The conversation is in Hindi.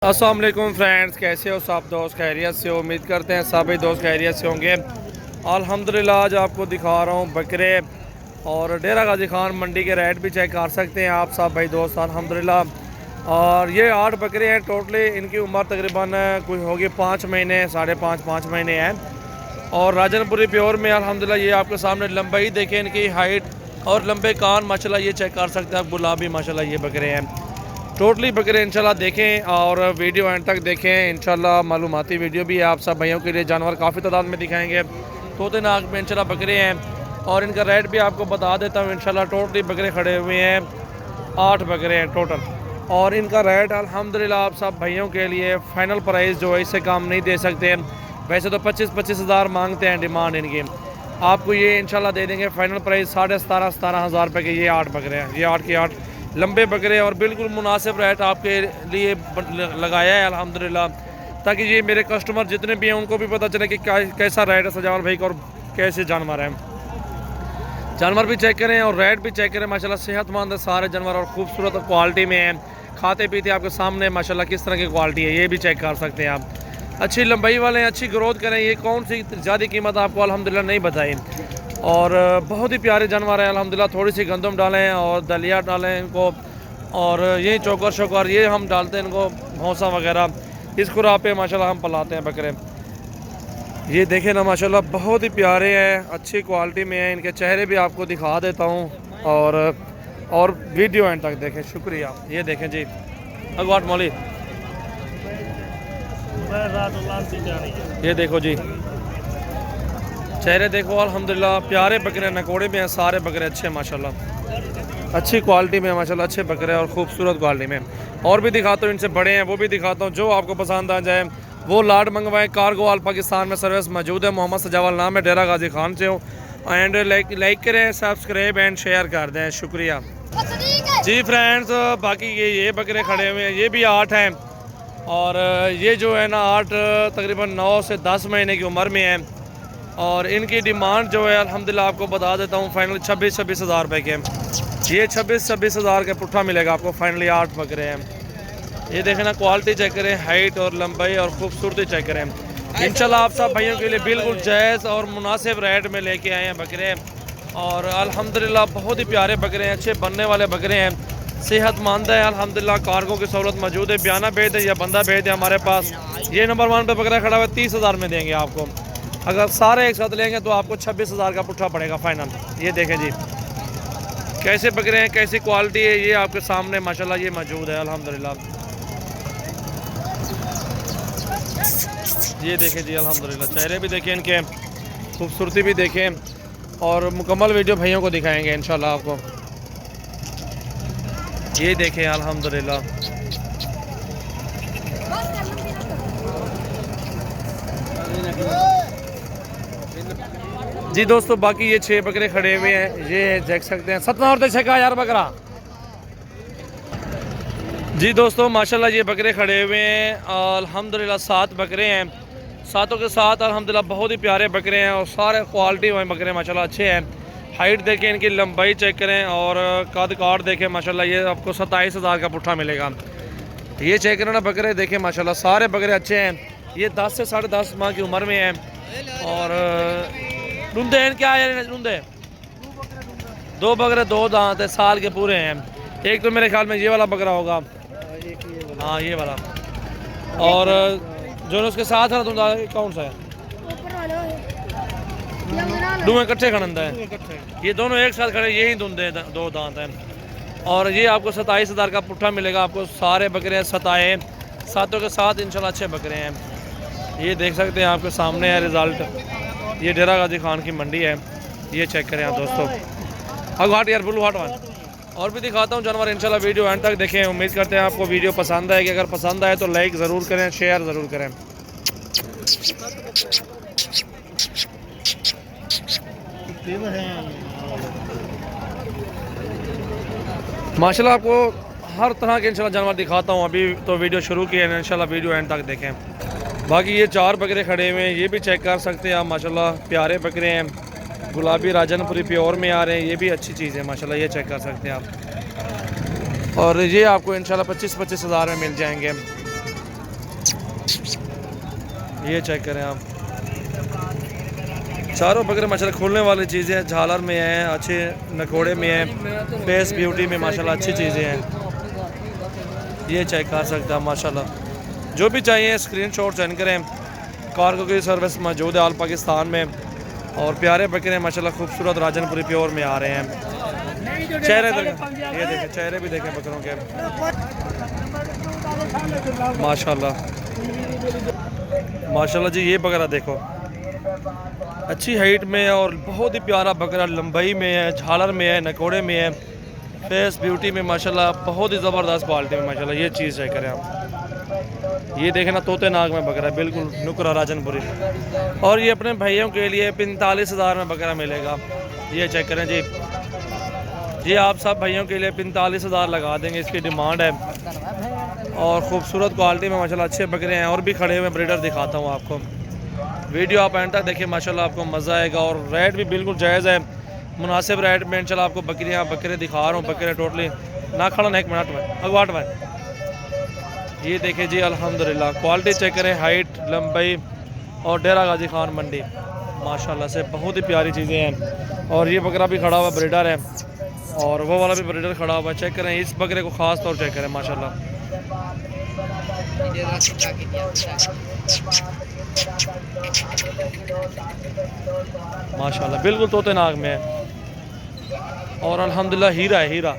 अस्सलाम वालेकुम फ्रेंड्स, कैसे हो सब दोस्त? खैरियत से हो? उम्मीद करते हैं सभी दोस्त खैरियत से होंगे। अल्हम्दुलिल्लाह आज आपको दिखा रहा हूँ बकरे और डेरा गाजी खान मंडी के रेट भी चेक कर सकते हैं आप सब भाई दोस्त अल्हम्दुलिल्लाह। और ये 8 बकरे हैं टोटली। इनकी उम्र तकरीबन कुछ होगी 5 महीने, 5.5 महीने हैं। और राजनपुरी प्योर में अल्हम्दुलिल्लाह ये आपके सामने लंबाई देखें, इनकी हाइट और लंबे कान माशाल्लाह ये चेक कर सकते हैं आप। गुलाबी माशाल्लाह ये बकरे हैं टोटली बकरे। इंशाल्लाह देखें और वीडियो एंड तक देखें। इंशाल्लाह मालूमाती वीडियो भी है आप सब भाइयों के लिए। जानवर काफ़ी तादाद में दिखाएंगे। तोते नाग में इंशाल्लाह बकरे हैं और इनका रेट भी आपको बता देता हूँ। इंशाल्लाह टोटली बकरे खड़े हुए हैं, 8 बकरे हैं टोटल। और इनका रेट अल्हम्दुलिल्लाह आप सब भाइयों के लिए फ़ाइनल प्राइस जो है इससे कम नहीं दे सकते। वैसे तो 25-25 हज़ार मांगते हैं डिमांड इनकी। आपको ये इंशाल्लाह दे देंगे फ़ाइनल प्राइस 17,500 हज़ार रुपये के। ये 8 बकरे हैं, ये 8 के 8 लंबे बकरे और बिल्कुल मुनासिब रेट आपके लिए लगाया है अल्हम्दुलिल्लाह, ताकि ये मेरे कस्टमर जितने भी हैं उनको भी पता चले कि कैसा रेट है सजावल भाई का और कैसे जानवर हैं। जानवर भी चेक करें और रेट भी चेक करें। माशाल्लाह सेहतमंद है सारे जानवर और खूबसूरत क्वालिटी में हैं। खाते पीते आपके सामने माशाल्लाह किस तरह की क्वालिटी है ये भी चेक कर सकते हैं आप। अच्छी लंबाई वाले हैं, अच्छी ग्रोथ करें। ये कौन सी ज़्यादा कीमत आपको अल्हम्दुलिल्लाह नहीं बताई। और बहुत ही प्यारे जानवर हैं अल्हम्दुलिल्लाह। थोड़ी सी गंदम डालें और दलिया डालें इनको, और यही चोकर शोकर ये हम डालते हैं इनको, भौंसा वगैरह इस खुराक पे माशाल्लाह हम पलाते हैं बकरे। ये देखें ना माशाल्लाह बहुत ही प्यारे हैं, अच्छी क्वालिटी में हैं। इनके चेहरे भी आपको दिखा देता हूँ और वीडियो एंड तक देखें। शुक्रिया। ये देखें जी अगवाट मौली, ये देखो जी चेहरे देखो अल्हम्दुलिल्लाह। प्यारे बकरे नकोड़े में हैं सारे बकरे, अच्छे माशाल्लाह, अच्छी क्वालिटी में माशाल्लाह, अच्छे बकरे और खूबसूरत क्वालिटी में। और भी दिखाता हूँ, इनसे बड़े हैं वो भी दिखाता हूँ। जो आपको पसंद आ जाए वो लाट मंगवाएं। कार्गो ऑल पाकिस्तान में सर्विस मौजूद है। मोहम्मद सजावल नाम है, डेरा गाजी खान से हो। एंड लाइक करें, सब्सक्राइब एंड शेयर कर दें। शुक्रिया जी फ्रेंड्स। बाकी ये बकरे खड़े हुए हैं, ये भी 8 हैं। और ये जो है ना 8 तकरीबन 9 से 10 महीने की उम्र में हैं। और इनकी डिमांड जो है अल्हम्दुलिल्लाह आपको बता देता हूँ फाइनल 26-26 हज़ार रुपये के। ये 26-26 हज़ार का पुट्ठा मिलेगा आपको फाइनली। 8 बकरे हैं। ये देखें ना क्वालिटी चेक करें, हाइट और लंबाई और खूबसूरती चेक करें। इंशाल्लाह आप सब भाइयों के लिए बिल्कुल जायज़ और मुनासिब रेट में लेके आए हैं बकरे। और अल्हम्दुलिल्लाह बहुत ही प्यारे बकरे हैं, अच्छे बनने वाले बकरे हैं, सेहतमंद है अल्हम्दुलिल्लाह। कार्गो की सहूलत मौजूद है, बयाना भेज दें या बंदा भेज दें हमारे पास। ये नंबर 1 पे बकरा खड़ा हुआ है, 30 हज़ार में देंगे आपको। अगर सारे एक साथ लेंगे तो आपको 26 हज़ार का पुट्ठा पड़ेगा फाइनल। ये देखें जी कैसे बकरे हैं, कैसी क्वालिटी है, ये आपके सामने माशाल्लाह ये मौजूद है अल्हम्दुलिल्लाह। ये देखें जी अल्हम्दुलिल्लाह, चेहरे भी देखें इनके, खूबसूरती भी देखें। और मुकम्मल वीडियो भाइयों को दिखाएंगे इंशाल्लाह आपको। ये देखें अल्हम्दुलिल्लाह। जी दोस्तों बाकी ये 6 बकरे खड़े हुए हैं, ये देख सकते हैं। 17 और 6 का यार बकरा। जी दोस्तों माशाल्लाह ये बकरे खड़े हुए हैं अल्हम्दुलिल्लाह। 7 बकरे हैं, 7 के साथ अल्हम्दुलिल्लाह बहुत ही प्यारे बकरे हैं और सारे क्वालिटी वाले बकरे माशाल्लाह अच्छे हैं। हाइट देखें, इनकी लंबाई चेक करें और कद काट देखें माशाल्लाह। ये आपको 27 हज़ार का पुट्ठा मिलेगा। ये चेक करें ना बकरे देखें माशाल्लाह, सारे बकरे अच्छे हैं। ये 10 से 10.5 माह की उम्र में हैं। और रुंदे हैं क्या है? रुंदे 2 बकरे 2 दांत है, साल के पूरे हैं। एक तो मेरे ख्याल में ये वाला बकरा होगा, हाँ ये वाला। और जो उसके साथ है ना कौन सा है? दोनों इकट्ठे खड़ंदा है, ये दोनों एक साथ खड़े, यही धुंधे 2 दांत हैं। और ये आपको 27 हज़ार का पुट्ठा मिलेगा आपको। सारे बकरे सताए 7 के साथ इंशाल्लाह अच्छे बकरे हैं। ये देख सकते हैं आपके सामने है रिज़ल्ट। ये डेरा गाजी खान की मंडी है, ये चेक करें आप दोस्तों। अगवाट यार ब्लू हाट वन। और भी दिखाता हूँ जानवर इंशाल्लाह, वीडियो एंड तक देखें। उम्मीद करते हैं आपको वीडियो पसंद आएगी। अगर पसंद आए तो लाइक ज़रूर करें, शेयर ज़रूर करें। माशाल्लाह आपको हर तरह के इंशाल्लाह जानवर दिखाता हूँ। अभी तो वीडियो शुरू की है, इंशाल्लाह वीडियो एंड तक देखें। बाकी ये 4 बकरे खड़े हुए हैं, ये भी चेक कर सकते हैं आप माशाल्लाह। प्यारे बकरे हैं, गुलाबी राजनपुरी प्योर में आ रहे हैं, ये भी अच्छी चीज़ है माशाल्लाह। ये चेक कर सकते हैं आप। और ये आपको इंशाल्लाह 25-25 हज़ार में मिल जाएंगे। ये चेक करें आप, चारों बकरे माशाल्लाह खुलने वाली चीज़ें हैं, झालर में हैं, अच्छे नकोड़े में हैं, फेस ब्यूटी में माशाल्लाह अच्छी चीज़ें हैं। ये चेक कर सकते हैं माशाल्लाह। जो भी चाहिए स्क्रीनशॉट सेंड करें। कार्गो की सर्विस मौजूद है ऑल पाकिस्तान में। और प्यारे बकरे माशाल्लाह खूबसूरत राजनपुरी प्योर में आ रहे हैं। चेहरे देखें, ये देखें चेहरे भी देखें बकरों के माशाल्लाह माशाल्लाह जी। ये बकरा देखो, अच्छी हाइट में है और बहुत ही प्यारा बकरा, लंबाई में है, झालर में है, नकोड़े में है, फेस ब्यूटी में माशाल्लाह बहुत ही ज़बरदस्त क्वालिटी में माशाल्लाह। ये चीज़ चेक करें आप, ये देखें ना तोते नाग में बकरा, बिल्कुल नुकरा राजनपुरी। और ये अपने भाइयों के लिए 45,000 में बकरा मिलेगा। ये चेक करें जी, ये आप सब भाइयों के लिए 45,000 लगा देंगे, इसकी डिमांड है। और ख़ूबसूरत क्वालिटी में माशाल्लाह अच्छे बकरे हैं। और भी खड़े हुए ब्रीडर दिखाता हूँ आपको। वीडियो आप एंड तक देखिए माशाल्लाह, आपको मज़ा आएगा। और रेट भी बिल्कुल जायज़ है, मुनासिब रेट में इंशाल्लाह आपको बकरियाँ बकरे दिखा रहा हूँ। बकरे टोटली ना खड़ा ना 1 मिनट में अगवाट में। ये देखें जी अल्हम्दुलिल्लाह, क्वालिटी चेक करें, हाइट, लंबाई और डेरा गाजी खान मंडी माशाल्लाह से बहुत ही प्यारी चीज़ें हैं। और ये बकरा भी खड़ा हुआ ब्रीडर है और वो वाला भी ब्रीडर खड़ा हुआ, चेक करें इस बकरे को ख़ास तौर चेक करें माशाल्लाह। माशाल्लाह बिल्कुल तोते नाग में है और अल्हम्दुलिल्लाह हीरा है, हीरा।